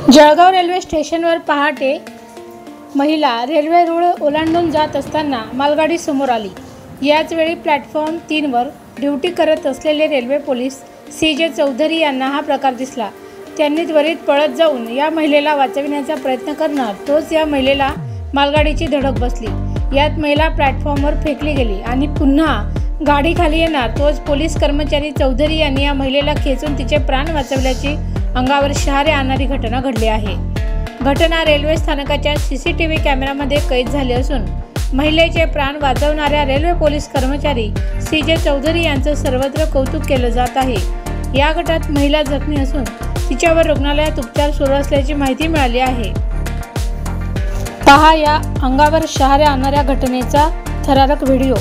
Jalgaon railway स्टेशनवर पहाटे महिला रेल्वे रूळ ओलांडून जात असताना मालगाडी समोर आली। याच वेळी प्लॅटफॉर्म 3 वर ड्युटी करत असलेले रेल्वे पोलीस CJ चौधरी यांना हा प्रकार दिसला। त्यांनी त्वरित पळत जाऊन या महिलेला वाचविण्याचा प्रयत्न करणार तोच या महिलेला मालगाडीची धडक बसली। यात महिला प्लॅटफॉर्मवर फेकली गेली आणि पुन्हा गाडी खाली येणार तोच पोलीस कर्मचारी चौधरी यांनी या महिलेला खेचून तिचे प्राण वाचवल्याची अंगावर शहारे आणणारी घटना घडली आहे। घटना रेल्वे स्थानकाच्या CCTV कॅमेऱ्यामध्ये कैद झाली असून महिलेचे प्राण वाचवणाऱ्या रेल्वे पोलीस कर्मचारी CJ चौधरी यांचं सर्वत्र कौतुक केलं जात आहे। या घटनेत महिला जखमी असून तिच्यावर रुग्णालयात उपचार सुरू असल्याची माहिती मिळाली आहे। पहा या अंगावर शहारे आणणाऱ्या घटनेचा थरारक व्हिडिओ।